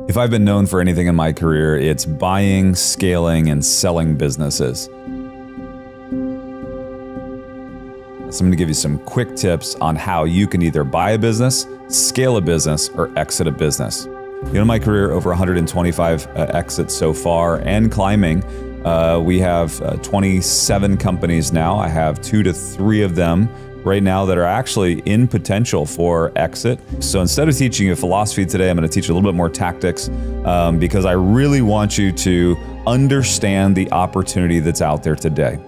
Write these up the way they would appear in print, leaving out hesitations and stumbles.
If I've been known for anything in my career, it's buying, scaling, and selling businesses. So I'm going to give you some quick tips on how you can either buy a business, scale a business, or exit a business. In my career, over 125 exits so far and climbing. We have 27 companies now. I have 2 to 3 of them right now that are actually in potential for exit. So instead of teaching you a philosophy today, I'm going to teach you a little bit more tactics because I really want you to understand the opportunity that's out there today.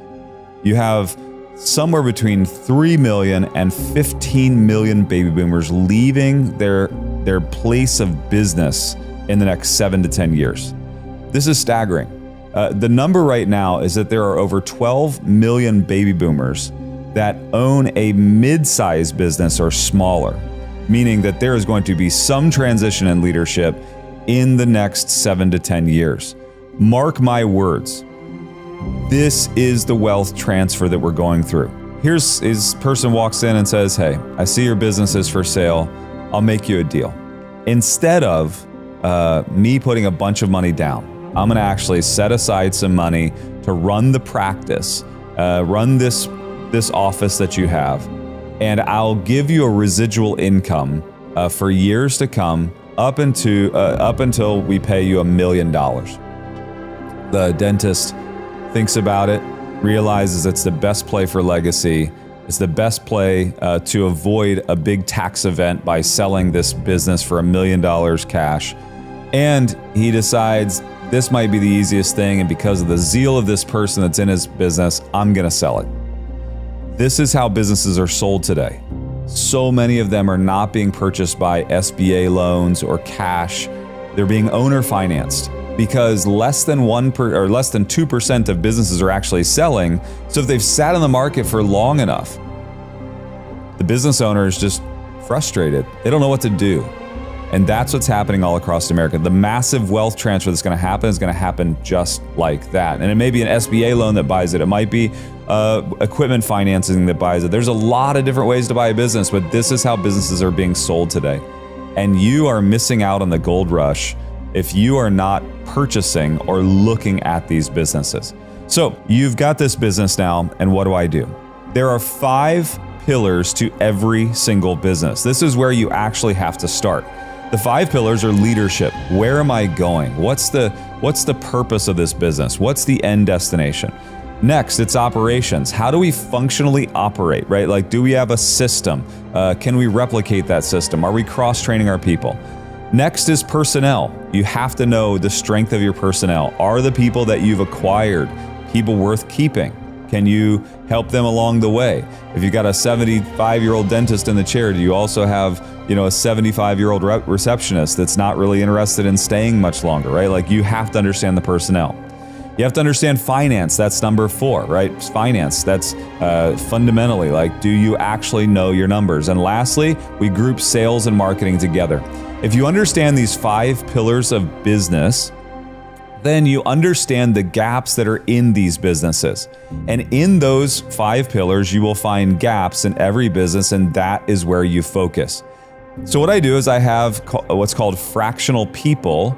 You have somewhere between 3 million and 15 million baby boomers leaving their place of business in the next 7 to 10 years. This is staggering. The number right now is that there are over 12 million baby boomers that own a mid-sized business or smaller, meaning that there is going to be some transition in leadership in the next 7 to 10 years. Mark my words. This is the wealth transfer that we're going through. Here's this person walks in and says, hey, I see your business is for sale. I'll make you a deal. Instead of me putting a bunch of money down, I'm going to actually set aside some money to run the practice, run this office that you have, and I'll give you a residual income for years to come up until we pay you $1 million. The dentist thinks about it, realizes it's the best play for legacy. It's the best play to avoid a big tax event by selling this business for $1 million cash. And he decides this might be the easiest thing, and because of the zeal of this person that's in his business, I'm going to sell it. This is how businesses are sold today. So many of them are not being purchased by SBA loans or cash. They're being owner financed because less than 2% of businesses are actually selling. So if they've sat in the market for long enough, the business owner is just frustrated. They don't know what to do. And that's what's happening all across America. The massive wealth transfer that's going to happen is going to happen just like that. And it may be an SBA loan that buys it. It might be equipment financing that buys it. There's a lot of different ways to buy a business, but this is how businesses are being sold today. And you are missing out on the gold rush if you are not purchasing or looking at these businesses. So you've got this business now, and what do? There are 5 pillars to every single business. This is where you actually have to start. The 5 pillars are leadership. Where am I going? What's the purpose of this business? What's the end destination? Next, it's operations. How do we functionally operate, right? Like, do we have a system? Can we replicate that system? Are we cross-training our people? Next is personnel. You have to know the strength of your personnel. Are the people that you've acquired people worth keeping? Can you help them along the way? If you've got a 75-year-old dentist in the chair, do you also have, a 75-year-old receptionist that's not really interested in staying much longer, right? Like, you have to understand the personnel. You have to understand finance. That's number 4, right? Finance. That's fundamentally, like, do you actually know your numbers? And lastly, we group sales and marketing together. If you understand these 5 pillars of business, then you understand the gaps that are in these businesses. And in those 5 pillars, you will find gaps in every business, and that is where you focus. So what I do is I have what's called fractional people,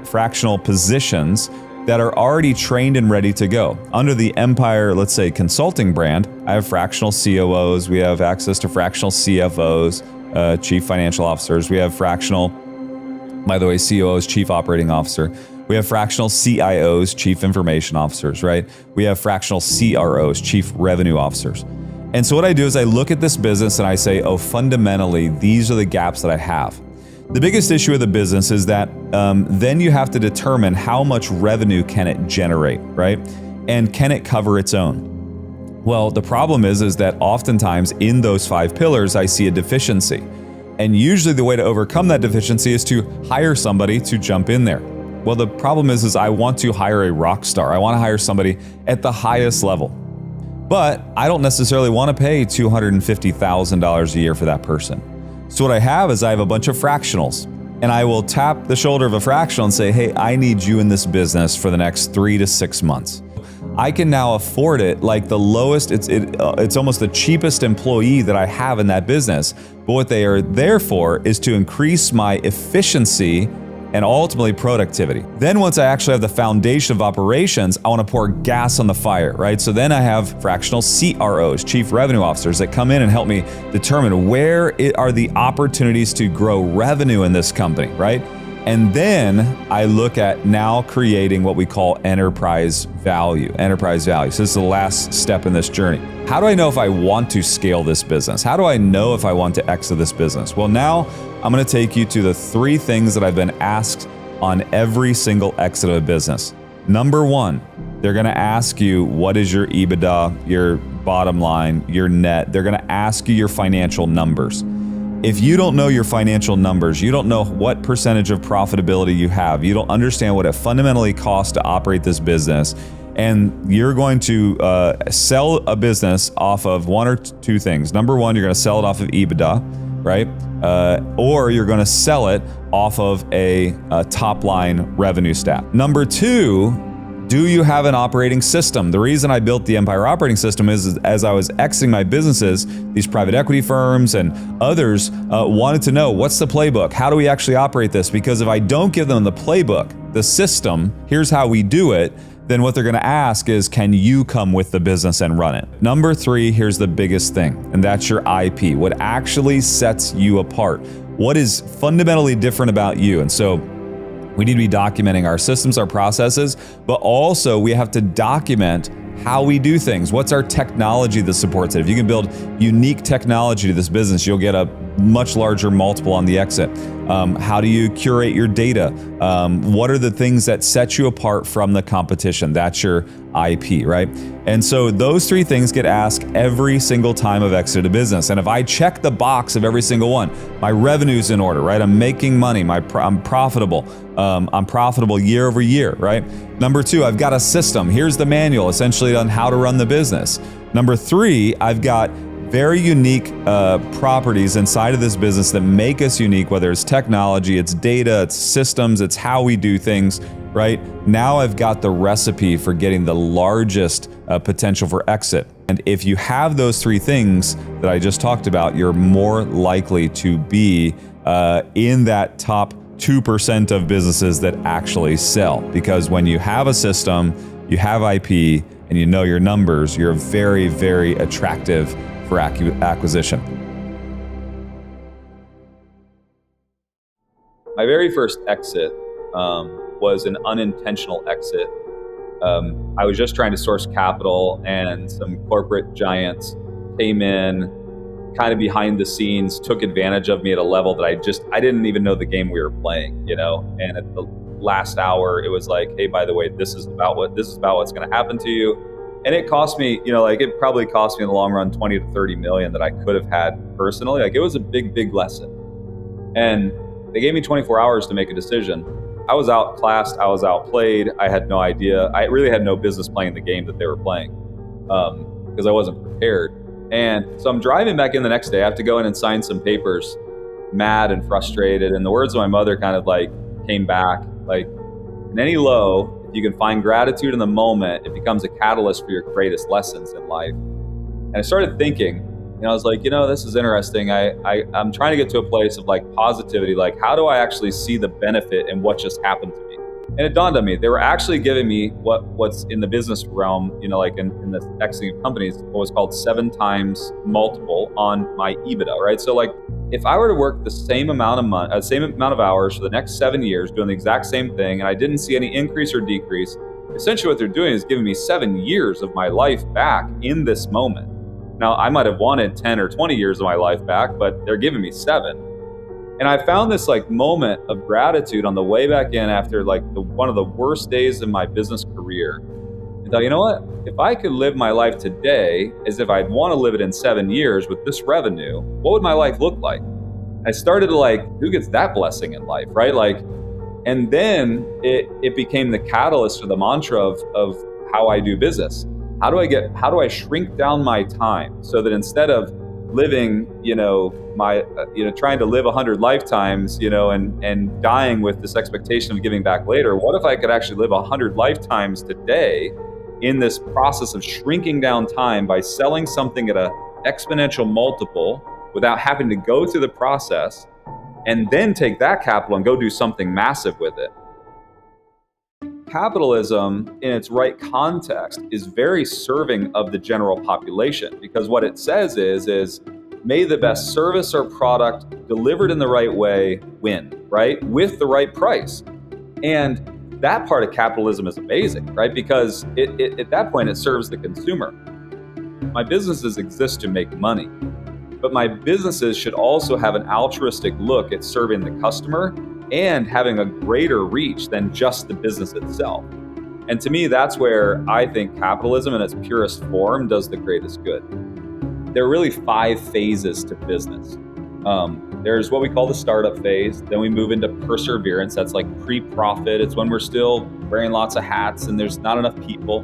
fractional positions that are already trained and ready to go. Under the Empire, let's say, consulting brand, I have fractional COOs, we have access to fractional CFOs, chief financial officers, we have fractional, by the way, COOs, chief operating officer. We have fractional CIOs, chief information officers, right? We have fractional CROs, chief revenue officers. And so what I do is I look at this business and I say, fundamentally, these are the gaps that I have. The biggest issue with the business is that then you have to determine how much revenue can it generate, right? And can it cover its own? Well, the problem is that oftentimes in those 5 pillars, I see a deficiency. And usually the way to overcome that deficiency is to hire somebody to jump in there. Well, the problem is I want to hire a rock star. I want to hire somebody at the highest level. But I don't necessarily want to pay $250,000 a year for that person. So what I have is I have a bunch of fractionals, and I will tap the shoulder of a fractional and say, hey, I need you in this business for the next 3 to 6 months. I can now afford it like the lowest, it's almost the cheapest employee that I have in that business. But what they are there for is to increase my efficiency and ultimately productivity. Then once I actually have the foundation of operations, I want to pour gas on the fire, right? So then I have fractional CROs, chief revenue officers, that come in and help me determine where are the opportunities to grow revenue in this company, right? And then I look at now creating what we call enterprise value. Enterprise value. So this is the last step in this journey. How do I know if I want to scale this business? How do I know if I want to exit this business? Well, now I'm going to take you to the 3 things that I've been asked on every single exit of a business. Number 1, they're going to ask you, what is your EBITDA, your bottom line, your net? They're going to ask you your financial numbers. If you don't know your financial numbers, you don't know what percentage of profitability you have, you don't understand what it fundamentally costs to operate this business, and you're going to sell a business off of 1 or 2 things. Number 1, you're going to sell it off of EBITDA, right? Or you're going to sell it off of a top line revenue stat. Number 2, do you have an operating system? The reason I built the Empire operating system is as I was exiting my businesses, these private equity firms and others wanted to know, what's the playbook? How do we actually operate this? Because if I don't give them the playbook, the system, here's how we do it, then what they're going to ask is, can you come with the business and run it? Number 3, here's the biggest thing, and that's your IP. What actually sets you apart? What is fundamentally different about you? And so we need to be documenting our systems, our processes, but also we have to document how we do things. What's our technology that supports it? If you can build unique technology to this business, you'll get a much larger multiple on the exit. How do you curate your data? What are the things that set you apart from the competition? That's your IP, right? And so those 3 things get asked every single time I've exited a business. And if I check the box of every single one, my revenue's in order, right? I'm making money, I'm profitable. I'm profitable year over year, right? Number 2, I've got a system. Here's the manual essentially on how to run the business. Number 3, I've got very unique properties inside of this business that make us unique, whether it's technology, it's data, it's systems, it's how we do things, right? Now I've got the recipe for getting the largest potential for exit. And if you have those 3 things that I just talked about, you're more likely to be in that top 2% of businesses that actually sell. Because when you have a system, you have IP, and you know your numbers, you're very, very attractive for acquisition. My very first exit was an unintentional exit. I was just trying to source capital, and some corporate giants came in, kind of behind the scenes, took advantage of me at a level that I didn't even know the game we were playing, you know. And at the last hour, it was like, hey, by the way, this is about what's going to happen to you. And it cost me, you know, like it probably cost me in the long run 20 to 30 million that I could have had personally. Like it was a big, big lesson. And they gave me 24 hours to make a decision. I was outclassed, I was outplayed. I had no idea. I really had no business playing the game that they were playing because I wasn't prepared. And so I'm driving back in the next day. I have to go in and sign some papers, mad and frustrated. And the words of my mother kind of like came back, like, in any low, if you can find gratitude in the moment, it becomes a catalyst for your greatest lessons in life. And I started thinking, and I was like, you know, this is interesting. I'm trying to get to a place of like positivity. Like, how do I actually see the benefit in what just happened to me? And it dawned on me, they were actually giving me what's in the business realm, you know, like in the exiting of companies, what was called 7 times multiple on my EBITDA, right? So like, if I were to work the same amount of hours for the next 7 years, doing the exact same thing, and I didn't see any increase or decrease, essentially what they're doing is giving me 7 years of my life back in this moment. Now, I might have wanted 10 or 20 years of my life back, but they're giving me 7. And I found this like moment of gratitude on the way back in after like one of the worst days in my business career. I thought, you know what? If I could live my life today as if I'd want to live it in 7 years with this revenue, what would my life look like? I started to like, who gets that blessing in life, right? Like, and then it became the catalyst or the mantra of how I do business. How do I shrink down my time so that instead of living, you know, trying to live 100 lifetimes, you know, and dying with this expectation of giving back later, what if I could actually live 100 lifetimes today in this process of shrinking down time by selling something at an exponential multiple without having to go through the process and then take that capital and go do something massive with it. Capitalism, in its right context, is very serving of the general population, because what it says is may the best service or product delivered in the right way win, right? With the right price. And that part of capitalism is amazing, right? Because at that point, it serves the consumer. My businesses exist to make money, but my businesses should also have an altruistic look at serving the customer and having a greater reach than just the business itself. And to me, that's where I think capitalism in its purest form does the greatest good. There are really 5 phases to business. There's what we call the startup phase. Then we move into perseverance. That's like pre-profit. It's when we're still wearing lots of hats and there's not enough people.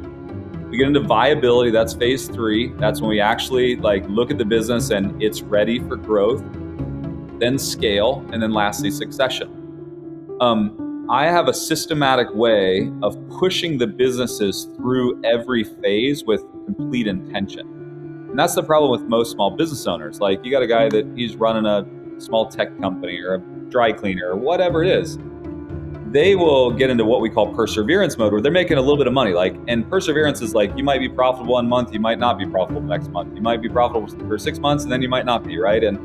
We get into viability. That's phase 3. That's when we actually look at the business and it's ready for growth. Then scale, and then lastly, succession. I have a systematic way of pushing the businesses through every phase with complete intention. And that's the problem with most small business owners. Like, you got a guy that he's running a small tech company or a dry cleaner or whatever it is. They will get into what we call perseverance mode, where they're making a little bit of money. And perseverance is you might be profitable 1 month, you might not be profitable next month. You might be profitable for 6 months, and then you might not be, right? And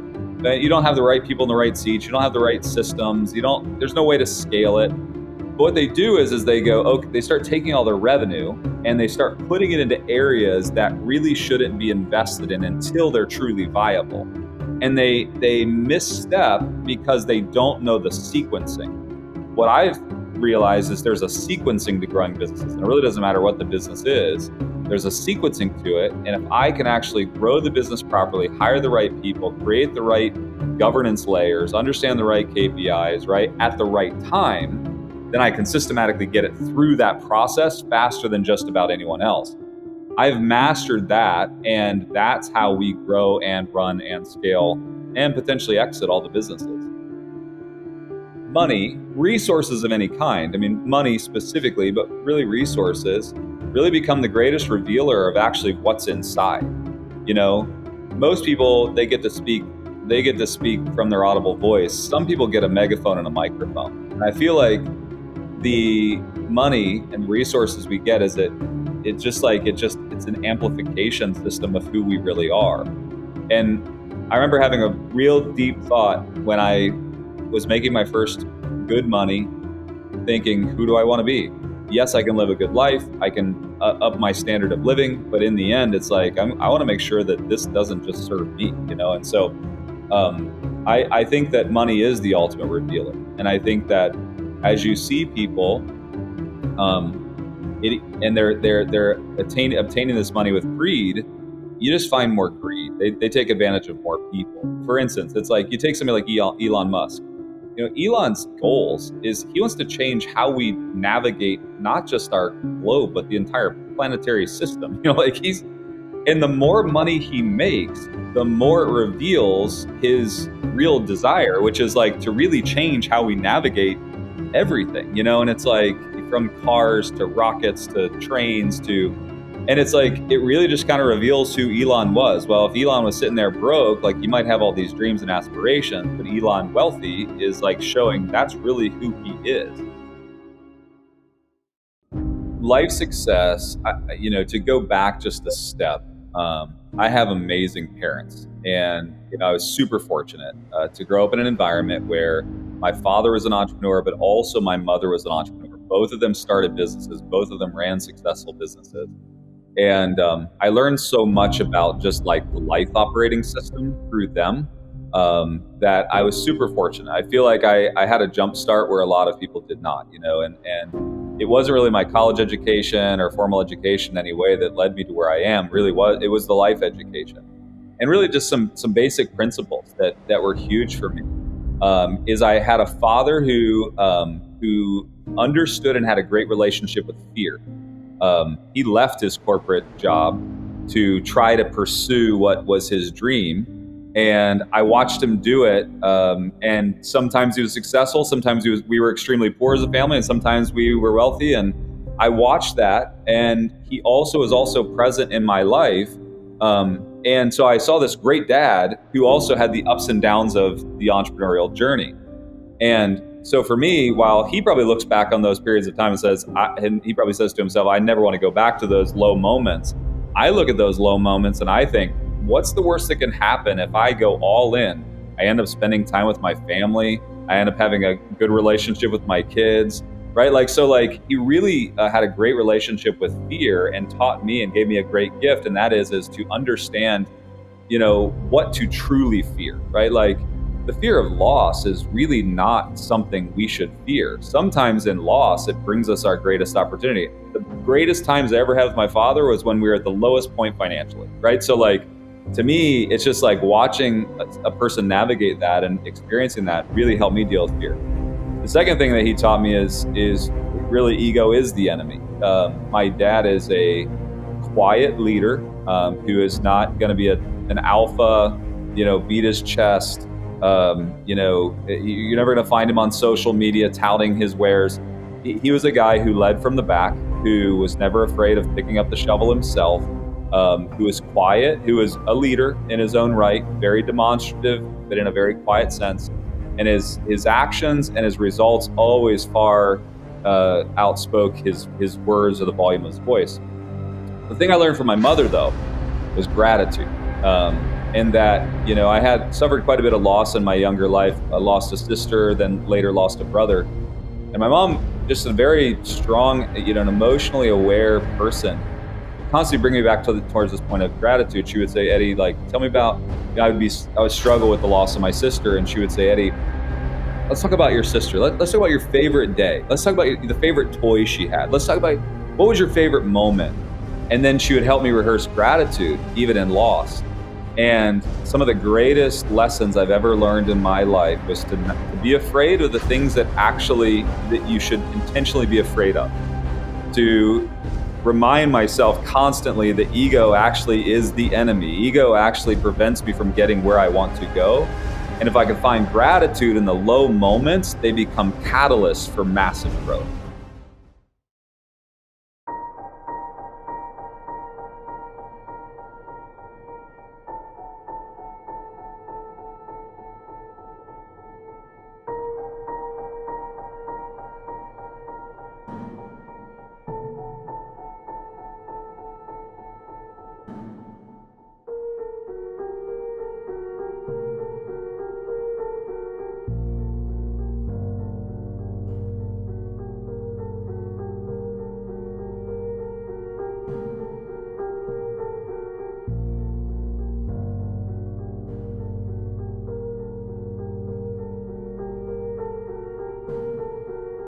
you don't have the right people in the right seats. You don't have the right systems. There's no way to scale it. But what they do is they start taking all their revenue and they start putting it into areas that really shouldn't be invested in until they're truly viable. And they misstep because they don't know the sequencing. What I've realized is there's a sequencing to growing businesses. And it really doesn't matter what the business is. There's a sequencing to it. And if I can actually grow the business properly, hire the right people, create the right governance layers, understand the right KPIs, right, at the right time, then I can systematically get it through that process faster than just about anyone else. I've mastered that, and that's how we grow and run and scale and potentially exit all the businesses. Money, resources of any kind, money specifically, but really resources, really become the greatest revealer of actually what's inside. Most people, they get to speak from their audible voice. Some people get a megaphone and a microphone. And I feel like the money and resources we get it's an amplification system of who we really are. And I remember having a real deep thought when I was making my first good money, thinking, who do I want to be? Yes, I can live a good life. I can up my standard of living, but in the end, it's I want to make sure that this doesn't just serve me, And so I think that money is the ultimate revealer. And I think that as you see people, and they're obtaining this money with greed, you just find more greed. They take advantage of more people. For instance, it's you take somebody like Elon Musk. Elon's goals is he wants to change how we navigate not just our globe, but the entire planetary system. And the more money he makes, the more it reveals his real desire, which is to really change how we navigate everything, and it's from cars to rockets to trains and it's it really just kind of reveals who Elon was. Well, if Elon was sitting there broke, he might have all these dreams and aspirations, but Elon wealthy is showing that's really who he is. Life success, to go back just a step, I have amazing parents, and I was super fortunate to grow up in an environment where my father was an entrepreneur, but also my mother was an entrepreneur. Both of them started businesses. Both of them ran successful businesses. And I learned so much about just the life operating system through them that I was super fortunate. I feel like I had a jump start where a lot of people did not, and it wasn't really my college education or formal education anyway that led me to where I am. It was the life education, and really just some basic principles that were huge for me. Is I had a father who understood and had a great relationship with fear. He left his corporate job to try to pursue what was his dream. And I watched him do it. And sometimes he was successful. Sometimes we were extremely poor as a family, and sometimes we were wealthy. And I watched that. And he also was also present in my life. And so I saw this great dad who also had the ups and downs of the entrepreneurial journey. And so for me, while he probably looks back on those periods of time and says, and he probably says to himself, I never want to go back to those low moments. I look at those low moments and I think, what's the worst that can happen if I go all in? I end up spending time with my family. I end up having a good relationship with my kids, right? So he really had a great relationship with fear and taught me and gave me a great gift. And that is to understand, what to truly fear, right? Like, the fear of loss is really not something we should fear. Sometimes in loss, it brings us our greatest opportunity. The greatest times I ever had with my father was when we were at the lowest point financially, right? So to me, it's just like watching a person navigate that and experiencing that really helped me deal with fear. The second thing that he taught me is really ego is the enemy. My dad is a quiet leader who is not going to be an alpha, beat his chest. You're never going to find him on social media touting his wares. He was a guy who led from the back, who was never afraid of picking up the shovel himself, who was quiet, who was a leader in his own right, very demonstrative, but in a very quiet sense. And his actions and his results always far outspoke his words or the volume of his voice. The thing I learned from my mother, though, was gratitude. And that, I had suffered quite a bit of loss in my younger life. I lost a sister, then later lost a brother. And my mom, just a very strong, an emotionally aware person, constantly bring me back towards this point of gratitude. She would say, Eddie, tell me about, I would struggle with the loss of my sister. And she would say, Eddie, let's talk about your sister. Let's talk about your favorite day. Let's talk about the favorite toy she had. Let's talk about what was your favorite moment. And then she would help me rehearse gratitude, even in loss. And some of the greatest lessons I've ever learned in my life was to be afraid of the things that you should intentionally be afraid of. To remind myself constantly that ego actually is the enemy. Ego actually prevents me from getting where I want to go. And if I can find gratitude in the low moments, they become catalysts for massive growth.